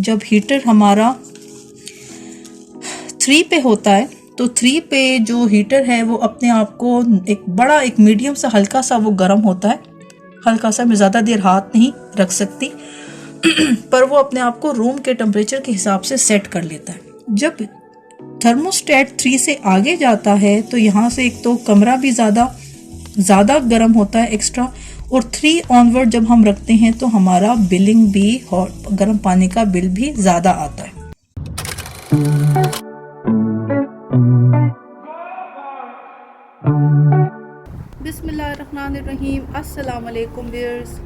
जब हीटर हमारा 3 पे होता है तो 3 पे जो हीटर है वो अपने आप को एक मीडियम सा हल्का सा वो गर्म होता है। हल्का सा, मैं ज़्यादा देर हाथ नहीं रख सकती पर वो अपने आप को रूम के टेम्परेचर के हिसाब से सेट कर लेता है। जब थर्मोस्टेट 3 से आगे जाता है तो यहाँ से एक तो कमरा भी ज़्यादा गर्म होता है एक्स्ट्रा, और 3 ऑनवर्ड जब हम रखते हैं तो हमारा बिलिंग भी गर्म पानी का बिल भी ज़्यादा आता है। बिस्मिल्लाहिर्रहमानिर्रहीम। अस्सलाम वालेकुम व्यूअर्स।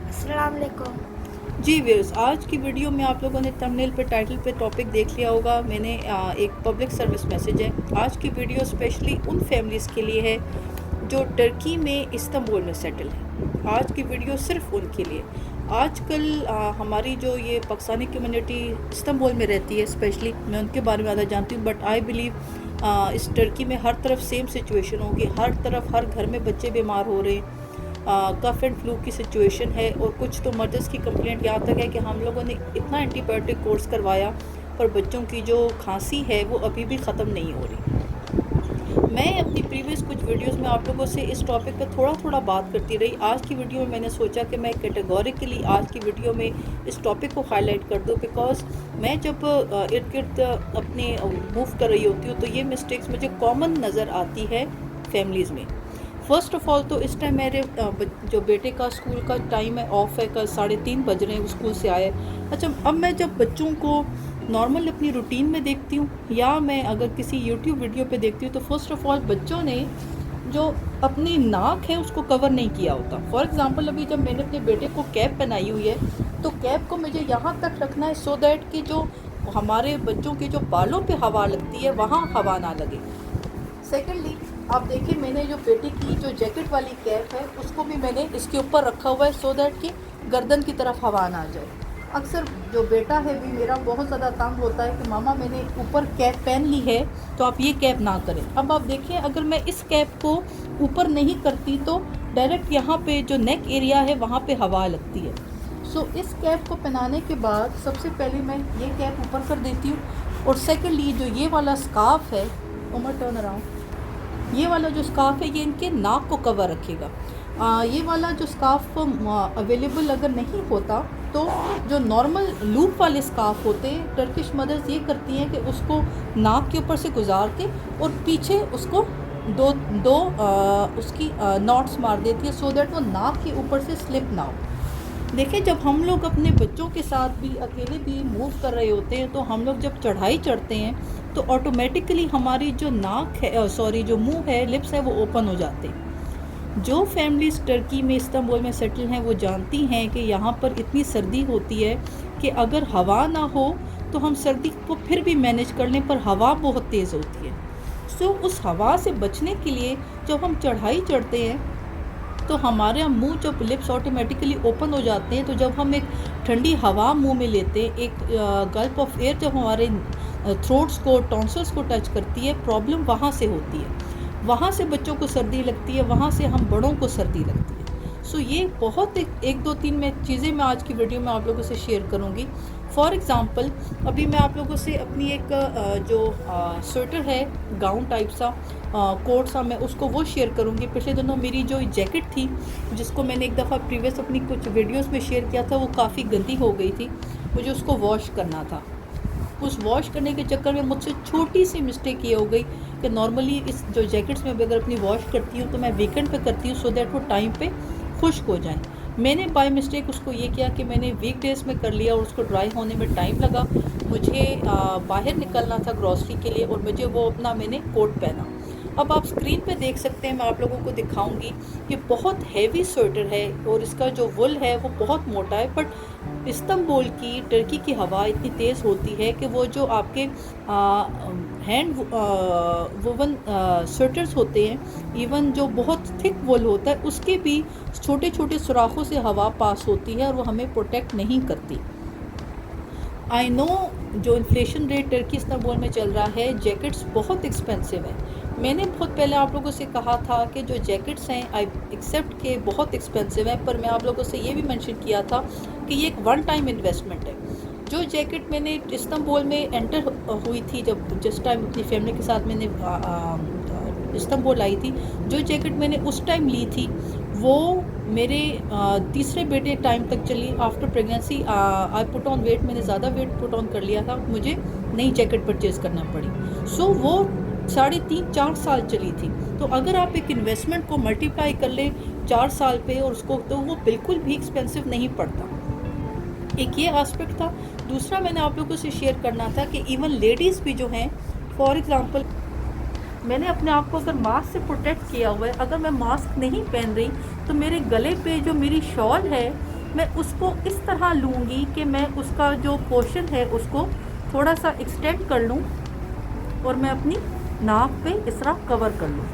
अस्सलाम वालेकुम। जी व्यूअर्स, आज की वीडियो में आप लोगों ने थंबनेल पे, टाइटल पे टॉपिक देख लिया होगा। मैंने एक पब्लिक सर्विस मैसेज है। आज की वीडियो स्पेशली उन फैमिलीज़ के लिए है जो टर्की में इस्तांबुल में सेटल है। आज की वीडियो सिर्फ उनके लिए। आजकल हमारी जो ये पाकिस्तानी कम्युनिटी इस्तांबुल में रहती है, स्पेशली मैं उनके बारे में ज़्यादा जानती हूँ, बट आई बिलीव इस टर्की में हर तरफ सेम सिचुएशन होगी। हर तरफ हर घर में बच्चे बीमार हो रहे हैं, कफ एंड फ्लू की सिचुएशन है, और कुछ तो मर्दर्स की कंप्लेंट यहाँ तक है कि हम लोगों ने इतना एंटीबायोटिक कोर्स करवाया पर बच्चों की जो खांसी है वो अभी भी ख़त्म नहीं हो रही। मैं अपनी प्रीवियस कुछ वीडियोस में आप लोगों से इस टॉपिक पर थोड़ा बात करती रही। आज की वीडियो में मैंने सोचा कि मैं कैटेगोरिकली आज की वीडियो में इस टॉपिक को हाईलाइट कर दूं, बिकॉज मैं जब इर्द गिर्द अपने मूव कर रही होती हूँ तो ये मिस्टेक्स मुझे कॉमन नज़र आती है फैमिलीज़ में। फ़र्स्ट ऑफ़ ऑल तो इस टाइम मेरे जो बेटे का स्कूल का टाइम है, ऑफ है, कल 3:30 बज रहे हैं, वो स्कूल से आए। अच्छा, अब मैं जब बच्चों को नॉर्मल अपनी रूटीन में देखती हूँ या मैं अगर किसी यूट्यूब वीडियो पे देखती हूँ तो फर्स्ट ऑफ़ ऑल बच्चों ने जो अपनी नाक है उसको कवर नहीं किया होता। फॉर एग्ज़ाम्पल, अभी जब मैंने अपने बेटे को कैप पहनाई हुई है तो कैप को मुझे यहाँ तक रखना है सो दैट कि जो हमारे बच्चों के जो बालों पे हवा लगती है वहाँ हवा ना लगे। सेकेंडली, आप देखिए मैंने जो बेटे की जो जैकेट वाली कैप है उसको भी मैंने इसके ऊपर रखा हुआ है सो दैट कि गर्दन की तरफ हवा ना आ जाए। अक्सर जो बेटा है भी मेरा बहुत ज़्यादा तंग होता है कि मामा मैंने ऊपर कैप पहन ली है तो आप ये कैप ना करें। अब आप देखिए, अगर मैं इस कैप को ऊपर नहीं करती तो डायरेक्ट यहाँ पे जो नेक एरिया है वहाँ पे हवा लगती है। सो इस कैप को पहनाने के बाद सबसे पहले मैं ये कैप ऊपर कर देती हूँ, और सेकेंडली जो ये वाला स्कार्फ है, उमर टर्न अराउंड, ये वाला जो स्कार्फ है ये इनके नाक को कवर रखेगा। ये वाला जो स्कार्फ अवेलेबल अगर नहीं होता तो जो नॉर्मल लूप वाले स्कार्फ होते हैं, टर्किश मदर्स ये करती हैं कि उसको नाक के ऊपर से गुजार के और पीछे उसको दो उसकी नॉट्स मार देती है सो दैट वो नाक के ऊपर से स्लिप ना हो। देखिए, जब हम लोग अपने बच्चों के साथ भी अकेले भी मूव कर रहे होते हैं तो हम लोग जब चढ़ाई चढ़ते हैं तो ऑटोमेटिकली हमारी जो नाक है, जो मुंह है, लिप्स है, वो ओपन हो जाते हैं। जो फैमिलीज़ टर्की में इस्तांबुल में सेटल हैं वो जानती हैं कि यहाँ पर इतनी सर्दी होती है कि अगर हवा ना हो तो हम सर्दी को फिर भी मैनेज कर लें, पर हवा बहुत तेज़ होती है। सो उस हवा से बचने के लिए जब हम चढ़ाई चढ़ते हैं तो हमारे मुंह, जब लिप्स ऑटोमेटिकली ओपन हो जाते हैं, तो जब हम एक ठंडी हवा मुंह में लेते हैं, एक गल्प ऑफ एयर जब हमारे थ्रोट्स को, टॉन्सिल्स को टच करती है, प्रॉब्लम वहाँ से होती है। वहाँ से बच्चों को सर्दी लगती है, वहाँ से हम बड़ों को सर्दी लगती है। सो ये बहुत एक दो तीन में चीज़ें मैं आज की वीडियो में आप लोगों से शेयर करूँगी। फॉर एग्ज़ाम्पल, अभी मैं आप लोगों से अपनी एक जो स्वेटर है, गाउन टाइप सा, कोट सा, मैं उसको वो शेयर करूँगी। पिछले दिनों मेरी जो जैकेट थी जिसको मैंने एक दफ़ा प्रीवियस अपनी कुछ वीडियोज़ में शेयर किया था, वो काफ़ी गंदी हो गई थी, मुझे उसको वॉश करना था। उस वॉश करने के चक्कर में मुझसे छोटी सी मिस्टेक ये हो गई कि नॉर्मली इस जो जैकेट्स में अगर अपनी वॉश करती हूँ तो मैं वीकेंड पे करती हूँ सो दैट वो टाइम पे खुश्क हो जाए। मैंने बाय मिस्टेक उसको ये किया कि मैंने वीकडेज़ में कर लिया और उसको ड्राई होने में टाइम लगा। मुझे बाहर निकलना था ग्रॉसरी के लिए और मुझे वो अपना मैंने कोट पहना। अब आप स्क्रीन पे देख सकते हैं, मैं आप लोगों को दिखाऊंगी। ये बहुत हैवी स्वेटर है और इसका जो वुल है वो बहुत मोटा है, बट इस्तांबुल की, टर्की की हवा इतनी तेज़ होती है कि वो जो आपके हैंड वुवन स्वेटर्स होते हैं, इवन जो बहुत थिक वुल होता है, उसके भी छोटे छोटे सुराखों से हवा पास होती है और वो हमें प्रोटेक्ट नहीं करती। आई नो जो इन्फ्लेशन रेट टर्की इस्तांबुल में चल रहा है, जैकेट्स बहुत एक्सपेंसिव है। मैंने बहुत पहले आप लोगों से कहा था कि जो जैकेट्स हैं, आई एक्सेप्ट के बहुत एक्सपेंसिव है, पर मैं आप लोगों से ये भी मेंशन किया था कि ये एक वन टाइम इन्वेस्टमेंट है। जो जैकेट मैंने इस्तांबुल में एंटर हुई थी, जब जिस टाइम अपनी फैमिली के साथ मैंने इस्तांबुल आई थी, जो जैकेट मैंने उस टाइम ली थी वो मेरे तीसरे बेटे टाइम तक चली। After pregnancy I put on weight, मैंने ज़्यादा वेट पुट ऑन कर लिया था, मुझे नई जैकेट परचेज़ करना पड़ी। सो वो 3.5-4 साल चली थी। तो अगर आप एक इन्वेस्टमेंट को मल्टीप्लाई कर लें 4 साल पे और उसको, तो वो बिल्कुल भी एक्सपेंसिव नहीं पड़ता। एक ये एस्पेक्ट था। दूसरा मैंने आप लोगों से शेयर करना था कि इवन लेडीज़ भी जो हैं, फॉर एग्ज़ाम्पल मैंने अपने आप को अगर मास्क से प्रोटेक्ट किया हुआ है, अगर मैं मास्क नहीं पहन रही तो मेरे गले पे जो मेरी शॉल है मैं उसको इस तरह लूँगी कि मैं उसका जो पोर्शन है उसको थोड़ा सा एक्सटेंड कर लूँ और मैं अपनी नाक पे इस तरह कवर कर लूँ।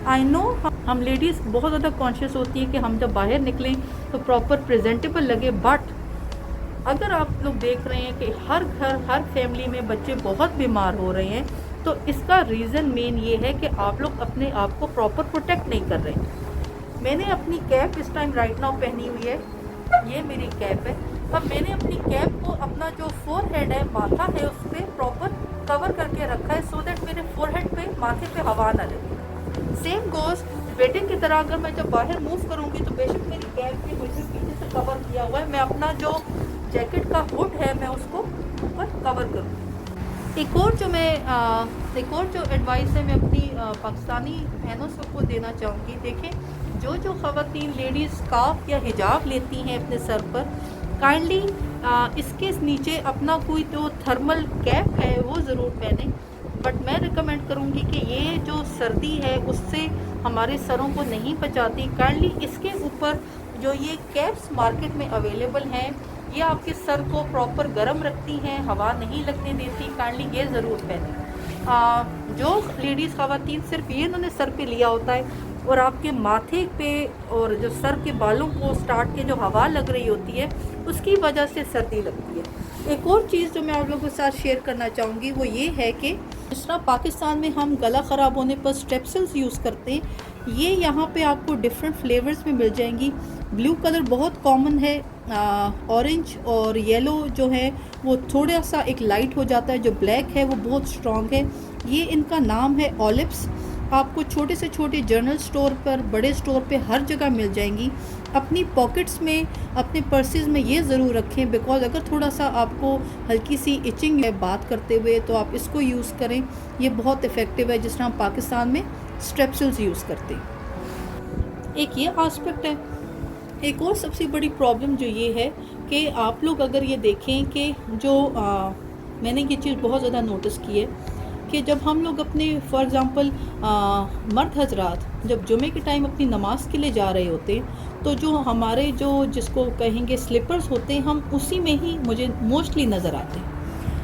आई नो हम लेडीज़ बहुत ज़्यादा कॉन्शियस होती है कि हम जब बाहर निकलें तो प्रॉपर प्रेजेंटेबल लगे, बट अगर आप लोग देख रहे हैं कि हर घर हर फैमिली में बच्चे बहुत बीमार हो रहे हैं, तो इसका रीज़न मेन ये है कि आप लोग अपने आप को प्रॉपर प्रोटेक्ट नहीं कर रहे। मैंने अपनी कैप इस टाइम राइट नाउ पहनी हुई है, ये मेरी कैप है। अब मैंने अपनी कैप को अपना जो फोरहेड है, माथा है, उस पर प्रॉपर कवर करके रखा है सो दैट मेरे फोरहेड पे, माथे पे हवा ना लगे। सेम गोज़ बेटे की तरह, अगर मैं जब बाहर मूव करूँगी तो बेशक मेरी कैप भी मुझे पीछे से कवर किया हुआ है, मैं अपना जो जैकेट का हुड है मैं उसको ऊपर कवर करूँ। एक और जो एडवाइस है मैं अपनी पाकिस्तानी बहनों सबको देना चाहूँगी। देखें, जो ख़वातीन लेडीज़ स्कार्फ या हिजाब लेती हैं अपने सर पर, काइंडली इसके नीचे अपना कोई जो थर्मल कैप है वो ज़रूर पहने। बट मैं रिकमेंड करूँगी कि ये जो सर्दी है उससे हमारे सरों को नहीं बचाती। काइंडली इसके ऊपर जो ये कैप्स मार्केट में अवेलेबल हैं, ये आपके सर को प्रॉपर गर्म रखती हैं, हवा नहीं लगने देती। काइंडली ये ज़रूर पहने। जो लेडीज़ ख़वातीन सिर्फ ये इन्होंने सर पे लिया होता है और आपके माथे पे और जो सर के बालों को स्टार्ट के जो हवा लग रही होती है उसकी वजह से सर्दी लगती है। एक और चीज़ जो मैं आप लोगों के साथ शेयर करना चाहूँगी वो ये है कि जिस तरह पाकिस्तान में हम गला ख़राब होने पर स्ट्रेप्सिल्स यूज़ करते हैं, ये यहाँ पे आपको डिफरेंट फ्लेवर्स में मिल जाएंगी। ब्लू कलर बहुत कॉमन है, ऑरेंज और येलो जो है वो थोड़ा सा एक लाइट हो जाता है, जो ब्लैक है वो बहुत स्ट्रॉन्ग है। ये इनका नाम है ऑलिव्स। आपको छोटे से छोटे जनरल स्टोर पर, बड़े स्टोर पे हर जगह मिल जाएंगी। अपनी पॉकेट्स में, अपने पर्सेस में ये ज़रूर रखें, बिकॉज अगर थोड़ा सा आपको हल्की सी इचिंग है बात करते हुए तो आप इसको यूज़ करें, ये बहुत इफ़ेक्टिव है जिस तरह हम पाकिस्तान में स्ट्रेप्सिल्स यूज़ करते हैं। एक ये आस्पेक्ट है। एक और सबसे बड़ी प्रॉब्लम जो ये है कि आप लोग अगर ये देखें कि जो मैंने ये चीज़ बहुत ज़्यादा नोटिस की है कि जब हम लोग अपने फॉर एग्ज़ाम्पल मर्द हजरात जब जुमे के टाइम अपनी नमाज के लिए जा रहे होते हैं, तो जो हमारे जो जिसको कहेंगे स्लीपर्स होते हैं, हम उसी में ही मुझे मोस्टली नज़र आते हैं।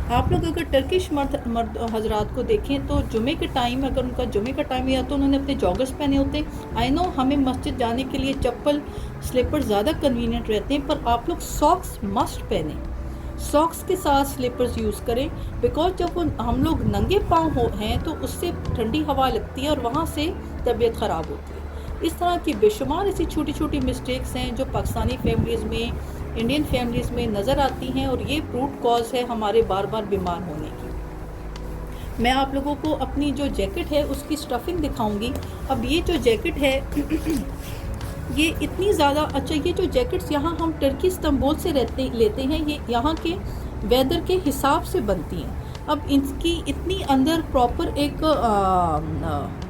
आप लोग अगर टर्किश मर्द हजरात को देखें तो जुमे के टाइम, अगर उनका जुमे का टाइम या तो उन्होंने अपने जॉगर्स पहने होते हैं। आई नो हमें मस्जिद जाने के लिए चप्पल स्लीपर ज़्यादा कन्वीनियंट रहते हैं, पर आप लोग सॉक्स मस्ट पहने, सॉक्स के साथ स्लीपर्स यूज़ करें, बिकॉज जब हम लोग नंगे पाँव हैं तो उससे ठंडी हवा लगती है और वहाँ से तबीयत ख़राब होती है। इस तरह की बेशुमार ऐसी छोटी छोटी मिस्टेक्स हैं जो पाकिस्तानी फैमिलीज़ में, इंडियन फैमिलीज़ में नज़र आती हैं और ये रूट कॉज है हमारे बार बार बीमार होने की। मैं आप लोगों को अपनी जो जैकेट है उसकी स्टफिंग दिखाऊंगी। अब ये जो जैकेट है ये इतनी ज़्यादा, अच्छा ये जो जैकेट्स यहाँ हम टर्की इस्तांबुल से लेते हैं, ये यहाँ के वेदर के हिसाब से बनती हैं। अब इनकी इतनी अंदर प्रॉपर एक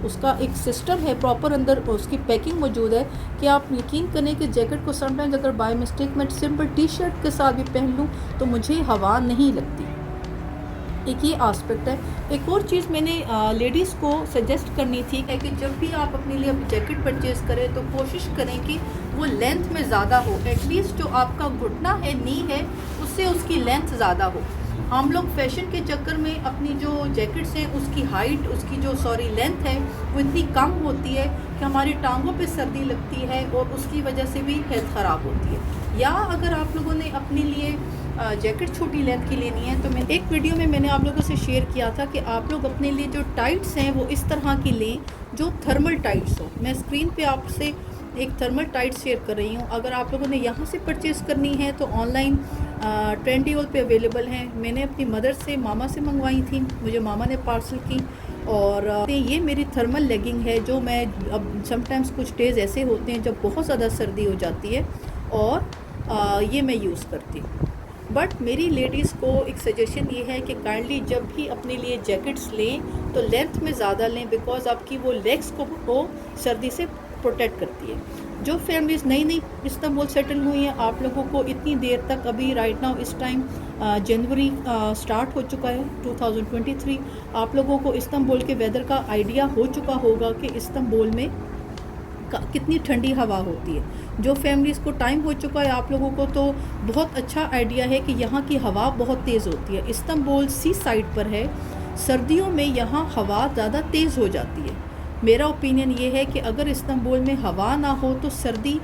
उसका एक सिस्टम है, प्रॉपर अंदर उसकी पैकिंग मौजूद है कि आप यकीन करें कि जैकेट को समटाइम्स अगर बाय मिस्टेक मैं सिंपल टी शर्ट के साथ भी पहन लूँ तो मुझे हवा नहीं लगती। एक ये आस्पेक्ट है। एक और चीज़ मैंने लेडीज़ को सजेस्ट करनी थी कि जब भी आप अपने लिए जैकेट परचेज़ करें तो कोशिश करें कि वो लेंथ में ज़्यादा हो। एटलीस्ट जो आपका घुटना है, नी है, उससे उसकी लेंथ ज़्यादा हो। हम लोग फैशन के चक्कर में अपनी जो जैकेट्स हैं उसकी हाइट, उसकी जो लेंथ है वो इतनी कम होती है कि हमारी टांगों पे सर्दी लगती है और उसकी वजह से भी हेल्थ ख़राब होती है। या अगर आप लोगों ने अपने लिए जैकेट छोटी लेंथ की लेनी है तो मैं एक वीडियो में मैंने आप लोगों से शेयर किया था कि आप लोग अपने लिए जो टाइट्स हैं वो इस तरह की लें जो थर्मल टाइट्स हो। मैं स्क्रीन पे आपसे एक थर्मल टाइट्स शेयर कर रही हूँ। अगर आप लोगों ने यहाँ से परचेज़ करनी है तो ऑनलाइन ट्रेंडीओल पे अवेलेबल हैं। मैंने अपनी मदर से, मामा से मंगवाई थी, मुझे मामा ने पार्सल की। और ये मेरी थर्मल लेगिंग है जो मैं अब समटाइम्स कुछ डेज़ ऐसे होते हैं जब बहुत ज़्यादा सर्दी हो जाती है और ये मैं यूज़ करती हूँ। बट मेरी लेडीज़ को एक सजेशन ये है कि काइंडली जब भी अपने लिए जैकेट्स लें तो लेंथ में ज़्यादा लें, बिकॉज़ आपकी वो लेग्स को सर्दी से प्रोटेक्ट करती है। जो फैमिलीज़ नई नई इस्तांबुल सेटल हुई हैं, आप लोगों को इतनी देर तक, अभी राइट नाउ इस टाइम जनवरी स्टार्ट हो चुका है 2023, आप लोगों को इस्तांबुल के वेदर का आइडिया हो चुका होगा कि इस्तांबुल में कितनी ठंडी हवा होती है। जो फैमिलीज़ को टाइम हो चुका है, आप लोगों को तो बहुत अच्छा आइडिया है कि यहाँ की हवा बहुत तेज़ होती है। इस्तांबुल सी साइड पर है, सर्दियों में यहाँ हवा ज़्यादा तेज़ हो जाती है। मेरा ओपिनियन ये है कि अगर इस्तांबुल में हवा ना हो तो सर्दी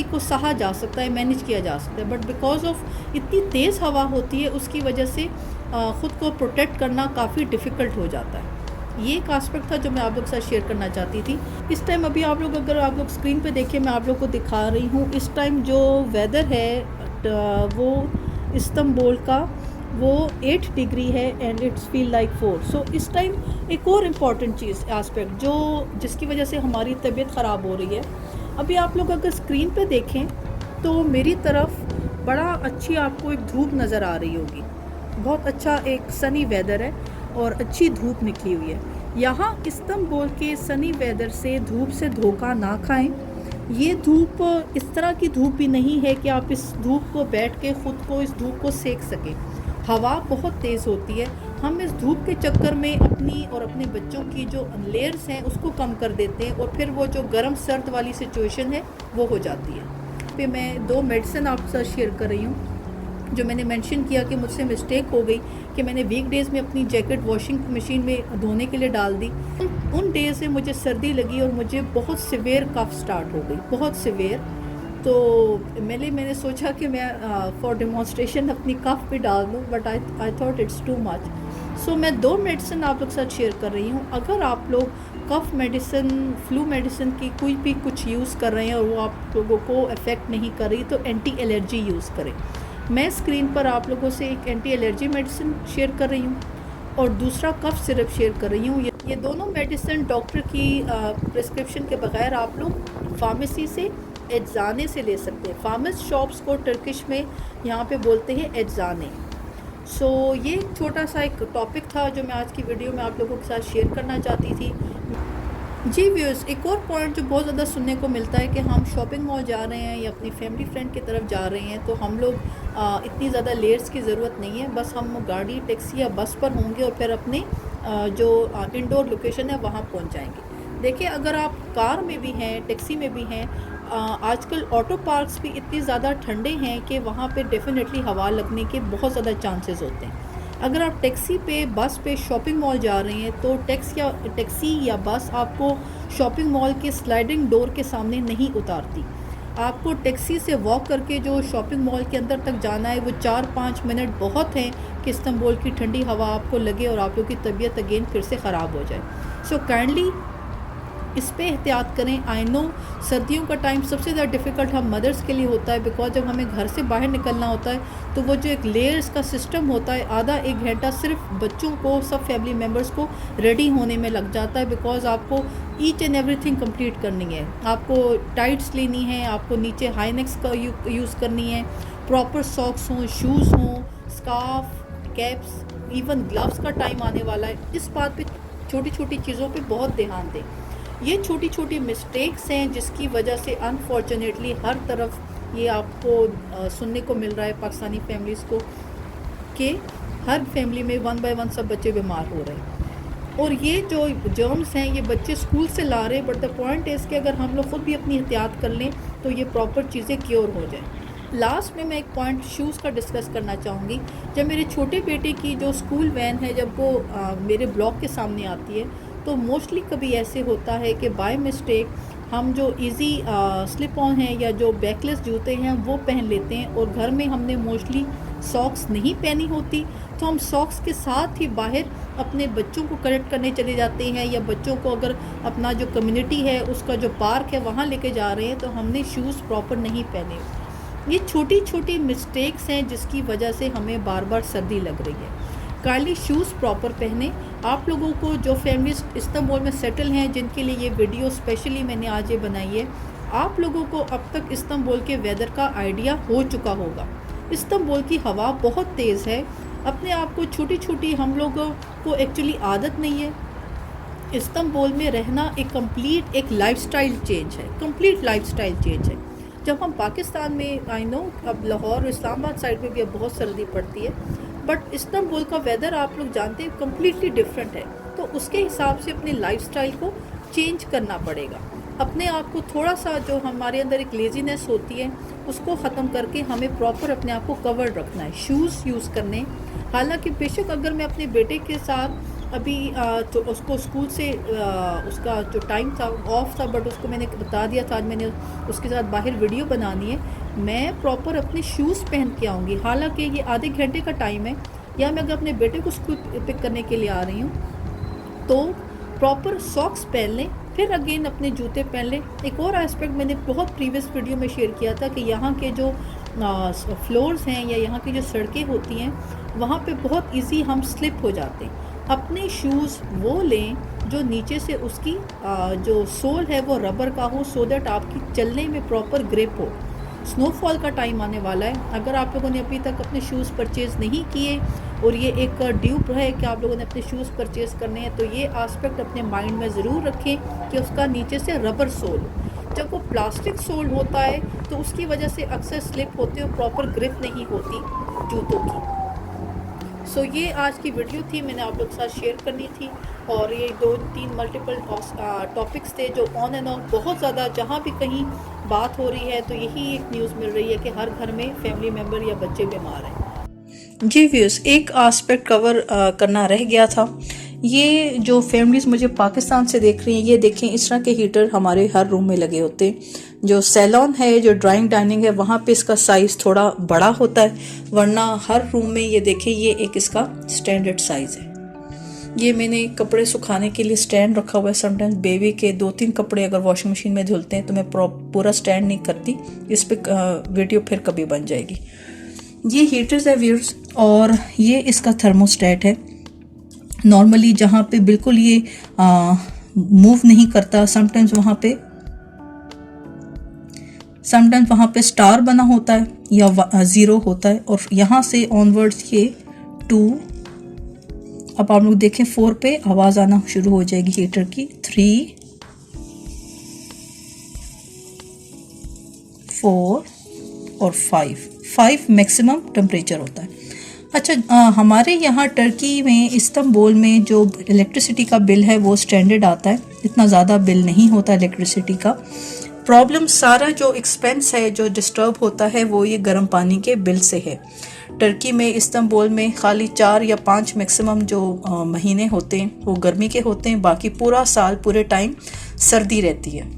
को सहा जा सकता है, मैनेज किया जा सकता है। बट बिकॉज ऑफ इतनी तेज़ हवा होती है, उसकी वजह से ख़ुद को प्रोटेक्ट करना काफ़ी डिफ़िकल्ट हो जाता है। ये एक आस्पेक्ट था जो मैं आप लोग के साथ शेयर करना चाहती थी। इस टाइम अभी आप लोग, अगर आप लोग स्क्रीन पे देखें, मैं आप लोग को दिखा रही हूँ इस टाइम जो वेदर है वो इस्तांबुल का वो 8 डिग्री है एंड इट्स फील लाइक 4। सो इस टाइम एक और इम्पॉर्टेंट चीज़ एस्पेक्ट जिसकी वजह से हमारी तबीयत ख़राब हो रही है। अभी आप लोग अगर स्क्रीन पे देखें तो मेरी तरफ बड़ा अच्छी आपको एक धूप नज़र आ रही होगी। बहुत अच्छा एक सनी वेदर है और अच्छी धूप निकली हुई है। यहाँ इस्तांबुल के सनी वेदर से, धूप से धोखा ना खाएं। ये धूप इस तरह की धूप भी नहीं है कि आप इस धूप को बैठ के ख़ुद को इस धूप को सेक सकें। हवा बहुत तेज़ होती है। हम इस धूप के चक्कर में अपनी और अपने बच्चों की जो लेयर्स हैं उसको कम कर देते हैं और फिर वो जो गर्म सर्द वाली सिचुएशन है वो हो जाती है। पे मैं 2 मेडिसिन आपके साथ शेयर कर रही हूँ जो मैंने मेंशन किया कि मुझसे मिस्टेक हो गई कि मैंने वीकडेज़ में अपनी जैकेट वॉशिंग मशीन में धोने के लिए डाल दी। उन डेज़ में मुझे सर्दी लगी और मुझे बहुत सिवियर कफ स्टार्ट हो गई, बहुत सिवियर। तो मैंने सोचा कि मैं फॉर डेमोन्स्ट्रेशन अपनी कफ पे डाल दूँ, but I thought it's too much. So मैं 2 मेडिसिन आप लोग के साथ शेयर कर रही हूँ। अगर आप लोग कफ मेडिसिन, फ्लू मेडिसिन की कोई भी कुछ यूज़ कर रहे हैं और वो आप लोगों को अफेक्ट नहीं कर रही तो एंटी एलर्जी यूज़ करें। मैं स्क्रीन पर आप लोगों से एक एंटी एलर्जी मेडिसिन शेयर कर रही हूँ और दूसरा कफ सिरप शेयर कर रही हूँ। ये दोनों मेडिसिन डॉक्टर की प्रिस्क्रिप्शन के बगैर आप लोग फार्मेसी से, एजाने से ले सकते हैं। फार्मेस्ट शॉप्स को टर्किश में यहाँ पे बोलते हैं एजाने। सो ये एक छोटा सा एक टॉपिक था जो मैं आज की वीडियो में आप लोगों के साथ शेयर करना चाहती थी। जी व्यूअर्स, एक और पॉइंट जो बहुत ज़्यादा सुनने को मिलता है कि हम शॉपिंग मॉल जा रहे हैं या अपनी फैमिली फ्रेंड की तरफ जा रहे हैं तो हम लोग इतनी ज़्यादा लेयर्स की ज़रूरत नहीं है, बस हम गाड़ी, टैक्सी या बस पर होंगे और फिर अपने जो इंडोर लोकेशन है वहाँ पहुँच जाएंगे। देखिए, अगर आप कार में भी हैं, टैक्सी में भी हैं, आजकल ऑटो पार्क्स भी इतने ज़्यादा ठंडे हैं कि वहाँ पे डेफिनेटली हवा लगने के बहुत ज़्यादा चांसेस होते हैं। अगर आप टैक्सी पे, बस पे शॉपिंग मॉल जा रहे हैं तो टैक्सी या बस आपको शॉपिंग मॉल के स्लाइडिंग डोर के सामने नहीं उतारती। आपको टैक्सी से वॉक करके जो शॉपिंग मॉल के अंदर तक जाना है वो 4-5 मिनट बहुत हैं कि इस्तांबुल की ठंडी हवा आपको लगे और आप लोग की तबीयत अगेन फिर से ख़राब हो जाए। सो काइंडली इस पे एहतियात करें। आई नो सर्दियों का टाइम सबसे ज़्यादा डिफ़िकल्ट हम मदर्स के लिए होता है, बिकॉज जब हमें घर से बाहर निकलना होता है तो वो जो एक लेयर्स का सिस्टम होता है, आधा 1 घंटा सिर्फ बच्चों को, सब फैमिली मेम्बर्स को रेडी होने में लग जाता है। बिकॉज आपको ईच एंड एवरीथिंग कंप्लीट करनी है। आपको टाइट्स लेनी है, आपको नीचे हाई नेक्स का यूज़ करनी है, प्रॉपर सॉक्स हों, शूज़ हों, स्कार्फ, कैप्स, इवन ग्लव्स का टाइम आने वाला है। इस बात पे, छोटी छोटी चीज़ों पे बहुत ध्यान दें। ये छोटी छोटी मिस्टेक्स हैं जिसकी वजह से अनफॉर्चुनेटली हर तरफ ये आपको सुनने को मिल रहा है पाकिस्तानी फैमिलीज़ को कि हर फैमिली में 1 बाय 1 सब बच्चे बीमार हो रहे हैं। और ये जो जर्म्स हैं ये बच्चे स्कूल से ला रहे हैं, बट द पॉइंट इज़ कि अगर हम लोग ख़ुद भी अपनी एहतियात कर लें तो ये प्रॉपर चीज़ें क्योर हो जाएँ। लास्ट में मैं एक पॉइंट शूज़ का डिस्कस करना चाहूँगी। जब मेरे छोटे बेटे की जो स्कूल वैन है, जब वो मेरे ब्लॉक के सामने आती है तो मोस्टली कभी ऐसे होता है कि बाय मिस्टेक हम जो इजी स्लिप ऑन हैं या जो बैकलेस जूते हैं वो पहन लेते हैं और घर में हमने मोस्टली सॉक्स नहीं पहनी होती, तो हम सॉक्स के साथ ही बाहर अपने बच्चों को कलेक्ट करने चले जाते हैं या बच्चों को अगर अपना जो कम्युनिटी है उसका जो पार्क है वहाँ लेके जा रहे हैं तो हमने शूज़ प्रॉपर नहीं पहने। ये छोटी छोटी मिस्टेक्स हैं जिसकी वजह से हमें बार बार सर्दी लग रही है। काइंडली शूज़ प्रॉपर पहने। आप लोगों को जो फैमिलीज इस्तांबुल में सेटल हैं, जिनके लिए ये वीडियो स्पेशली मैंने आज ये बनाई है, आप लोगों को अब तक इस्तांबुल के वेदर का आइडिया हो चुका होगा। इस्तांबुल की हवा बहुत तेज़ है। अपने आप को छोटी छोटी, हम लोगों को एक्चुअली आदत नहीं है इस्तांबुल में रहना। एक लाइफस्टाइल चेंज है, कंप्लीट लाइफस्टाइल चेंज है। जब हम पाकिस्तान में, आई नो अब लाहौर और इस्लामाबाद साइड में भी अब बहुत सर्दी पड़ती है, बट इस्तांबुल का वेदर आप लोग जानते हैं कम्प्लीटली डिफरेंट है। तो उसके हिसाब से अपनी लाइफस्टाइल को चेंज करना पड़ेगा। अपने आप को थोड़ा सा, जो हमारे अंदर एक लेजीनेस होती है, उसको ख़त्म करके हमें प्रॉपर अपने आप को कवर रखना है, शूज़ यूज़ करने। हालांकि बेशक अगर मैं अपने बेटे के साथ अभी तो उसको स्कूल से उसका जो टाइम था ऑफ था, बट उसको मैंने बता दिया था आज मैंने उसके साथ बाहर वीडियो बनानी है, मैं प्रॉपर अपने शूज़ पहन के आऊँगी। हालांकि ये आधे घंटे का टाइम है, या मैं अगर अपने बेटे को स्कूल पिक करने के लिए आ रही हूँ तो प्रॉपर सॉक्स पहन लें, फिर अगेन अपने जूते पहन लें। एक और एस्पेक्ट मैंने बहुत प्रीवियस वीडियो में शेयर किया था कि यहाँ के जो फ्लोर्स हैं या यहाँ की जो सड़कें होती हैं, वहाँ पे बहुत इजी हम स्लिप हो जाते हैं। अपने शूज़ वो लें जो नीचे से उसकी जो सोल है वो रबर का हो, सो दैट आपकी चलने में प्रॉपर ग्रिप हो। स्नोफॉल का टाइम आने वाला है। अगर आप लोगों ने अभी तक अपने शूज़ परचेज़ नहीं किए और ये एक ड्यूब है कि आप लोगों ने अपने शूज़ परचेज़ करने हैं, तो ये एस्पेक्ट अपने माइंड में ज़रूर रखें कि उसका नीचे से रबर सोल हो। जब वो प्लास्टिक सोल होता है तो उसकी वजह से अक्सर स्लिप होते हैं, प्रॉपर ग्रिप नहीं होती जूतों की। सो ये आज की वीडियो थी, मैंने आप लोग के साथ शेयर करनी थी। और ये 2-3 मल्टीपल टॉपिक्स थे जो ऑन एंड ऑफ बहुत ज़्यादा, जहाँ भी कहीं बात हो रही है तो यही एक न्यूज़ मिल रही है कि हर घर में फैमिली मेम्बर या बच्चे बीमार हैं। जी व्यूअर्स, एक एस्पेक्ट कवर करना रह गया था। ये जो फैमिलीज़ मुझे पाकिस्तान से देख रही हैं, ये देखें इस तरह के हीटर हमारे हर रूम में लगे होते हैं। जो सैलून है, जो ड्राइंग डाइनिंग है, वहाँ पे इसका साइज़ थोड़ा बड़ा होता है, वरना हर रूम में ये देखें ये एक इसका स्टैंडर्ड साइज़ है। ये मैंने कपड़े सुखाने के लिए स्टैंड रखा हुआ है। समटाइम्स बेबी के 2-3 कपड़े अगर वॉशिंग मशीन में धुलते हैं तो मैं पूरा स्टैंड नहीं करती, इस पर वीडियो फिर कभी बन जाएगी। ये हीटर्स है व्यूअर्स, और ये इसका थर्मोस्टेट है। नॉर्मली जहाँ पे बिल्कुल ये मूव नहीं करता, समटाइम्स वहाँ पे स्टार बना होता है या 0 होता है, और यहाँ से ऑनवर्ड्स ये 2, अब आप लोग देखें 4 पे आवाज़ आना शुरू हो जाएगी हीटर की, 3, 4 और 5 मैक्सिमम टेम्परेचर होता है। अच्छा, हमारे यहाँ टर्की में, इस्तांबुल में जो इलेक्ट्रिसिटी का बिल है वो स्टैंडर्ड आता है, इतना ज़्यादा बिल नहीं होता इलेक्ट्रिसिटी का। प्रॉब्लम सारा जो एक्सपेंस है जो डिस्टर्ब होता है वो ये गर्म पानी के बिल से है। टर्की में, इस्तांबुल में खाली 4 या 5 मैक्सिमम जो महीने होते हैं वो गर्मी के होते हैं, बाकी पूरा साल पूरे टाइम सर्दी रहती है।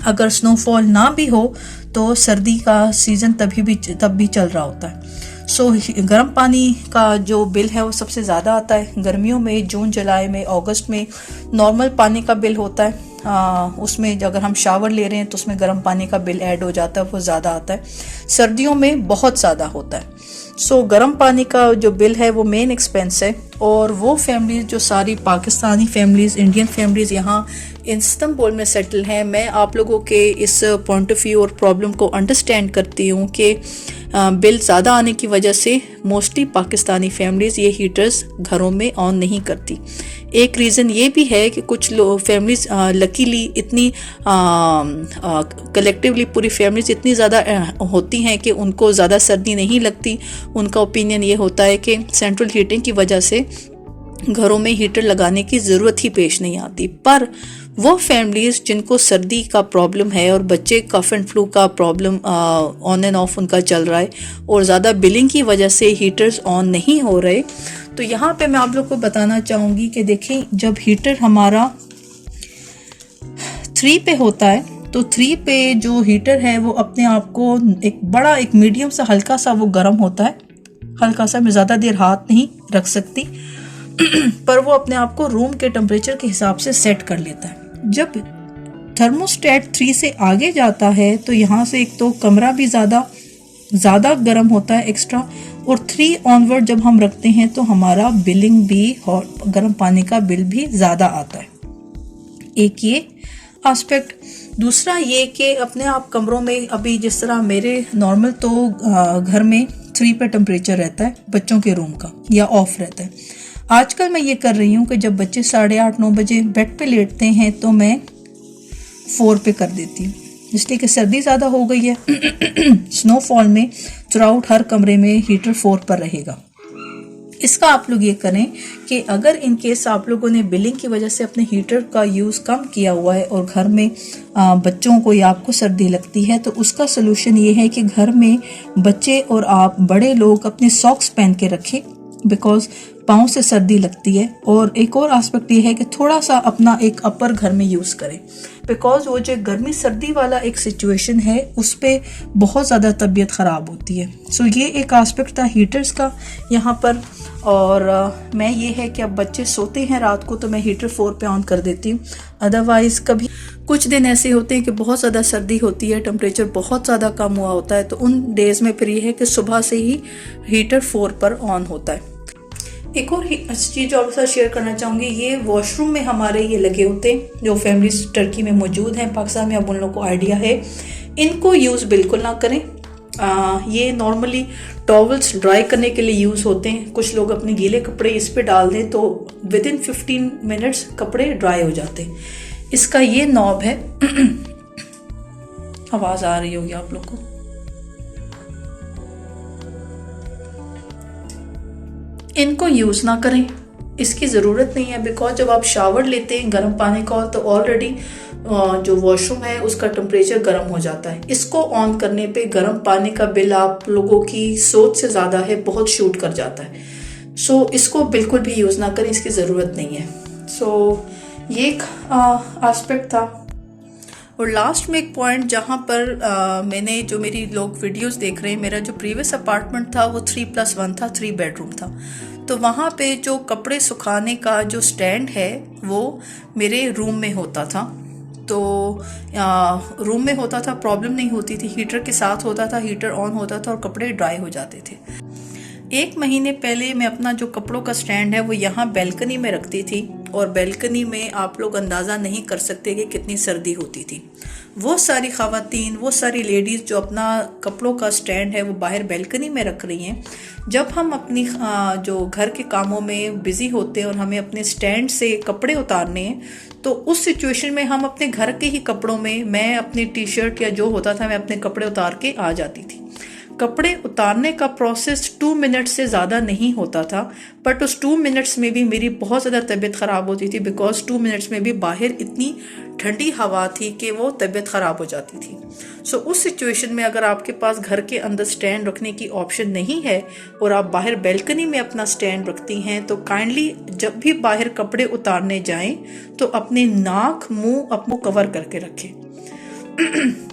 अगर स्नोफॉल ना भी हो तो सर्दी का सीज़न तब भी चल रहा होता है। सो गर्म पानी का जो बिल है वो सबसे ज़्यादा आता है गर्मियों में। जून, जुलाई में, अगस्त में नॉर्मल पानी का बिल होता है, उसमें अगर हम शावर ले रहे हैं तो उसमें गर्म पानी का बिल ऐड हो जाता है, वो ज़्यादा आता है। सर्दियों में बहुत ज़्यादा होता है। सो गर्म पानी का जो बिल है वो मेन एक्सपेंस है। और वो फैमिलीज़ जो सारी पाकिस्तानी फैमिलीज़, इंडियन फैमिलीज़ यहाँ इस्तांबुल में सेटल हैं, मैं आप लोगों के इस पॉइंट ऑफ व्यू और प्रॉब्लम को अंडरस्टैंड करती हूँ कि बिल ज़्यादा आने की वजह से मोस्टली पाकिस्तानी फैमिलीज़ ये हीटर्स घरों में ऑन नहीं करती। एक रीज़न ये भी है कि कुछ लोग फैमिलीज़ लकीली इतनी कलेक्टिवली पूरी फैमिलीज़ इतनी ज़्यादा होती हैं कि उनको ज़्यादा सर्दी नहीं लगती। उनका ओपिनियन ये होता है कि सेंट्रल हीटिंग की वजह से घरों में हीटर लगाने की ज़रूरत ही पेश नहीं आती। पर वो फैमिलीज़ जिनको सर्दी का प्रॉब्लम है और बच्चे कफ एंड फ्लू का प्रॉब्लम ऑन एंड ऑफ उनका चल रहा है और ज़्यादा बिलिंग की वजह से हीटर्स ऑन नहीं हो रहे, तो यहाँ पे मैं आप लोग को बताना चाहूँगी कि देखें, जब हीटर हमारा 3 पे होता है तो 3 पे जो हीटर है वो अपने आप को एक मीडियम सा हल्का सा वो गर्म होता है, हल्का सा, मैं ज़्यादा देर हाथ नहीं रख सकती पर वो अपने आप को रूम के टेम्परेचर के हिसाब से सेट कर लेता है। जब थर्मोस्टेट 3 से आगे जाता है तो यहाँ से एक तो कमरा भी ज़्यादा ज़्यादा गर्म होता है एक्स्ट्रा, और 3 ऑनवर्ड जब हम रखते हैं तो हमारा बिलिंग भी हॉट गर्म पानी का बिल भी ज़्यादा आता है। एक ये एस्पेक्ट। दूसरा ये कि अपने आप कमरों में, अभी जिस तरह मेरे नॉर्मल तो घर में 3 पे टेम्परेचर रहता है बच्चों के रूम का, या ऑफ रहता है। आजकल मैं ये कर रही हूँ कि जब बच्चे 8:30-9 बजे बेड पे लेटते हैं तो मैं 4 पे कर देती हूँ, इसलिए कि सर्दी ज़्यादा हो गई है। स्नोफॉल में थ्रूआउट हर कमरे में हीटर 4 पर रहेगा। इसका आप लोग ये करें कि अगर इन केस आप लोगों ने बिलिंग की वजह से अपने हीटर का यूज़ कम किया हुआ है और घर में बच्चों को या आपको सर्दी लगती है, तो उसका सलूशन ये है कि घर में बच्चे और आप बड़े लोग अपने सॉक्स पहन के रखें, बिकॉज पाँव से सर्दी लगती है। और एक और एस्पेक्ट ये है कि थोड़ा सा अपना एक अपर घर में यूज़ करें, बिकॉज वो जो गर्मी सर्दी वाला एक सिचुएशन है उस पर बहुत ज़्यादा तबीयत ख़राब होती है। सो ये एक एस्पेक्ट था हीटर्स का यहाँ पर। और मैं ये है कि अब बच्चे सोते हैं रात को तो मैं हीटर 4 पे ऑन कर देती हूँ। अदरवाइज़ कभी कुछ दिन ऐसे होते हैं कि बहुत ज़्यादा सर्दी होती है, टेम्परेचर बहुत ज़्यादा कम हुआ होता है, तो उन डेज़ में फिर ये है कि सुबह से ही हीटर 4 पर ऑन होता है। एक और चीज़ जो आपके साथ शेयर करना चाहूँगी, ये वॉशरूम में हमारे ये लगे होते हैं जो फैमिलीज टर्की में मौजूद हैं, पाकिस्तान में अब उन लोगों को आइडिया है। इनको यूज़ बिल्कुल ना करें। ये नॉर्मली टॉवल्स ड्राई करने के लिए यूज़ होते हैं। कुछ लोग अपने गीले कपड़े इस पे डाल दें तो विदिन 15 मिनट्स कपड़े ड्राई हो जाते हैं। इसका ये नॉब है। आवाज़ आ रही होगी आप लोग को। इनको यूज़ ना करें, इसकी ज़रूरत नहीं है, बिकॉज जब आप शावर लेते हैं गर्म पानी का तो ऑलरेडी जो वॉशरूम है उसका टेम्परेचर गर्म हो जाता है। इसको ऑन करने पे गर्म पानी का बिल आप लोगों की सोच से ज़्यादा है, बहुत शूट कर जाता है। सो इसको बिल्कुल भी यूज़ ना करें, इसकी ज़रूरत नहीं है। सो ये एक एस्पेक्ट था। और लास्ट में एक पॉइंट जहाँ पर मैंने जो मेरी लोग वीडियोस देख रहे हैं, मेरा जो प्रीवियस अपार्टमेंट था वो 3+1 था, 3 बेडरूम था। तो वहाँ पे जो कपड़े सुखाने का जो स्टैंड है वो मेरे रूम में होता था। तो रूम में होता था, प्रॉब्लम नहीं होती थी, हीटर के साथ होता था, हीटर ऑन होता था और कपड़े ड्राई हो जाते थे। 1 महीने पहले मैं अपना जो कपड़ों का स्टैंड है वो यहाँ बैल्कनी में रखती थी, और बैल्कनी में आप लोग अंदाज़ा नहीं कर सकते कि कितनी सर्दी होती थी। वो सारी ख़वातीन, वो सारी लेडीज़ जो अपना कपड़ों का स्टैंड है वो बाहर बैल्कनी में रख रही हैं, जब हम अपनी जो घर के कामों में बिज़ी होते हैं और हमें अपने स्टैंड से कपड़े उतारने हैं, तो उस सिचुएशन में हम अपने घर के ही कपड़ों में, मैं अपनी टी शर्ट या जो होता था मैं अपने कपड़े उतार के आ जाती थी। कपड़े उतारने का प्रोसेस 2 मिनट से ज़्यादा नहीं होता था, बट उस 2 मिनट्स में भी मेरी बहुत ज़्यादा तबीयत ख़राब होती थी, बिकॉज 2 मिनट्स में भी बाहर इतनी ठंडी हवा थी कि वो तबीयत ख़राब हो जाती थी। सो उस सिचुएशन में अगर आपके पास घर के अंदर स्टैंड रखने की ऑप्शन नहीं है और आप बाहर बैल्कनी में अपना स्टैंड रखती हैं, तो काइंडली जब भी बाहर कपड़े उतारने जाएं तो अपने नाक मुंह अपने कवर करके रखें।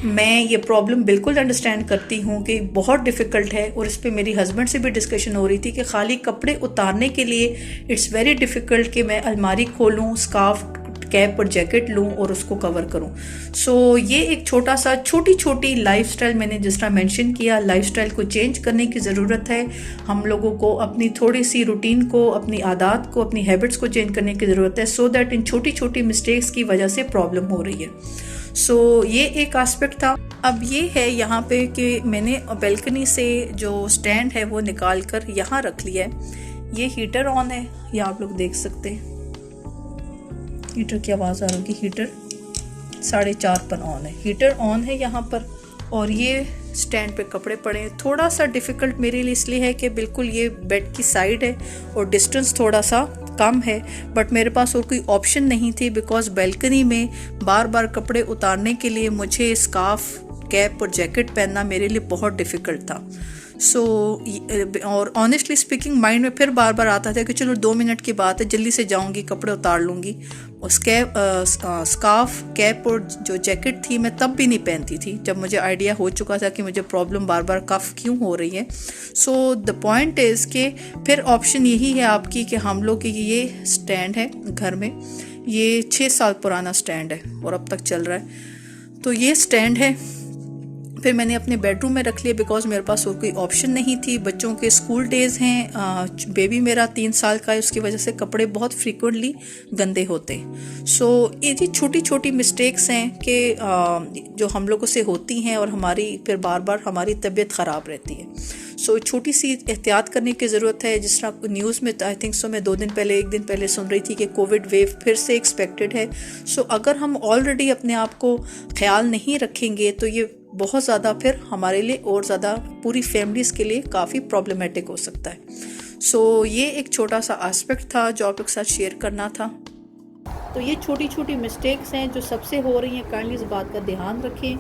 मैं ये प्रॉब्लम बिल्कुल अंडरस्टैंड करती हूँ कि बहुत डिफ़िकल्ट है, और इस पे मेरी हस्बैंड से भी डिस्कशन हो रही थी कि खाली कपड़े उतारने के लिए इट्स वेरी डिफ़िकल्ट कि मैं अलमारी खोलूँ, स्कार्फ, कैप और जैकेट लूँ और उसको कवर करूँ। सो ये एक छोटी छोटी लाइफस्टाइल, मैंने जिस तरह मेंशन किया, लाइफस्टाइल को चेंज करने की ज़रूरत है। हम लोगों को अपनी थोड़ी सी रूटीन को, अपनी आदत को, अपनी हैबिट्स को चेंज करने की ज़रूरत है, सो दैट इन छोटी छोटी मिस्टेक्स की वजह से प्रॉब्लम हो रही है। सो ये एक एस्पेक्ट था। अब ये है यहाँ पे कि मैंने बैल्कनी से जो स्टैंड है वो निकाल कर यहाँ रख लिया है। ये हीटर ऑन है, ये आप लोग देख सकते हैं, हीटर की आवाज़ आ रही होगी। हीटर 4:30 पर ऑन है, हीटर ऑन है यहाँ पर, और ये स्टैंड पे कपड़े पड़े हैं। थोड़ा सा डिफ़िकल्ट मेरे लिए इसलिए है कि बिल्कुल ये बेड की साइड है और डिस्टेंस थोड़ा सा कम है, बट मेरे पास और कोई ऑप्शन नहीं थी, बिकॉज बैल्कनी में बार बार कपड़े उतारने के लिए मुझे स्कार्फ, कैप और जैकेट पहनना मेरे लिए बहुत डिफ़िकल्ट था। सो और ऑनेस्टली स्पीकिंग माइंड में फिर बार बार आता था कि चलो 2 मिनट की बात है, जल्दी से जाऊंगी, कपड़े उतार लूँगी। और स्कार्फ, कैप और जो जैकेट थी मैं तब भी नहीं पहनती थी, जब मुझे आइडिया हो चुका था कि मुझे प्रॉब्लम बार बार कफ क्यों हो रही है। सो द पॉइंट इज़ कि फिर ऑप्शन यही है आपकी कि हम लोग की ये स्टैंड है घर में, ये 6 साल पुराना स्टैंड है और अब तक चल रहा है। तो ये स्टैंड है, फिर मैंने अपने बेडरूम में रख लिया बिकॉज मेरे पास और कोई ऑप्शन नहीं थी। बच्चों के स्कूल डेज़ हैं, बेबी मेरा 3 साल का है, उसकी वजह से कपड़े बहुत फ्रीक्वेंटली गंदे होते। सो ये जी छोटी छोटी मिस्टेक्स हैं कि जो हम लोगों से होती हैं और हमारी फिर बार बार हमारी तबीयत ख़राब रहती है। सो छोटी सी एहतियात करने की ज़रूरत है। जिस तरह न्यूज़ में आई थिंक सो मैं 1 दिन पहले सुन रही थी कि कोविड वेव फिर से एक्सपेक्टेड है। सो अगर हम ऑलरेडी अपने आप को ख्याल नहीं रखेंगे तो ये बहुत ज़्यादा फिर हमारे लिए और ज़्यादा पूरी फैमिलीज़ के लिए काफ़ी प्रॉब्लमेटिक हो सकता है। सो ये एक छोटा सा एस्पेक्ट था जो आप लोग के साथ शेयर करना था। तो ये छोटी छोटी मिस्टेक्स हैं जो सबसे हो रही हैं, काइंडली इस बात का ध्यान रखें।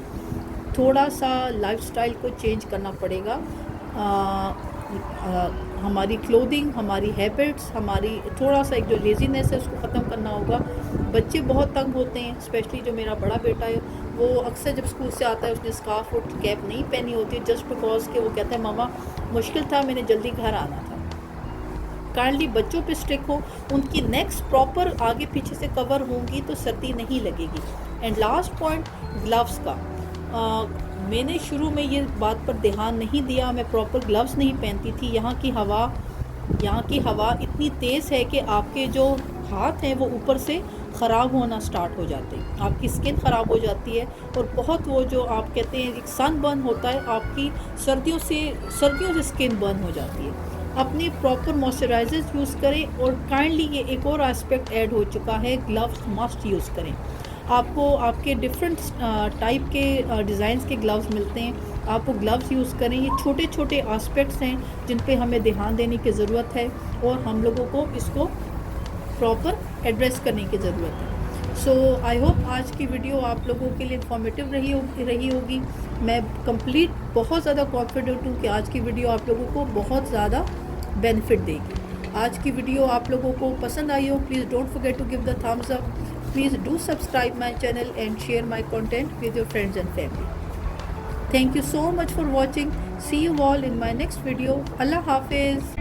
थोड़ा सा लाइफस्टाइल को चेंज करना पड़ेगा। हमारी क्लोथिंग, हमारी हैबिट्स, हमारी थोड़ा सा एक जो लेज़ीनेस है उसको ख़त्म करना होगा। बच्चे बहुत तंग होते हैं, स्पेशली जो मेरा बड़ा बेटा है वो अक्सर जब स्कूल से आता है उसने स्कार्फ और कैप नहीं पहनी होती जस्ट बिकॉज के वो कहता है मामा मुश्किल था, मैंने जल्दी घर आना था। काइंडली बच्चों पे स्ट्रिक हो, उनकी नेक्स्ट प्रॉपर आगे पीछे से कवर होंगी तो सर्दी नहीं लगेगी। एंड लास्ट पॉइंट ग्लव्स का, मैंने शुरू में ये बात पर ध्यान नहीं दिया, मैं प्रॉपर ग्लव्स नहीं पहनती थी। यहाँ की हवा इतनी तेज़ है कि आपके जो हाथ हैं वो ऊपर से ख़राब होना स्टार्ट हो जाते हैं, आपकी स्किन ख़राब हो जाती है और बहुत वो जो आप कहते हैं एक सन बर्न होता है, आपकी सर्दियों से स्किन बर्न हो जाती है। अपने प्रॉपर मॉइस्चराइजर्स यूज़ करें और काइंडली ये एक और एस्पेक्ट ऐड हो चुका है, ग्लव्स मस्ट यूज़ करें। आपको आपके डिफरेंट टाइप के डिज़ाइंस के ग्लव्स मिलते हैं, आप वो ग्लव्स यूज़ करें। ये छोटे छोटे एस्पेक्ट्स हैं जिन पे हमें ध्यान देने की ज़रूरत है और हम लोगों को इसको प्रॉपर एड्रेस करने की ज़रूरत है। सो आई होप आज की वीडियो आप लोगों के लिए इन्फॉर्मेटिव रही होगी। मैं बहुत ज़्यादा कॉन्फिडेंट हूँ कि आज की वीडियो आप लोगों को बहुत ज़्यादा बेनिफिट देगी। आज की वीडियो आप लोगों को पसंद आई हो, please don't forget to give the thumbs up. Please do subscribe my channel and share my content with your friends and family. Thank you so much for watching. See you all in my next video. Allah Hafiz.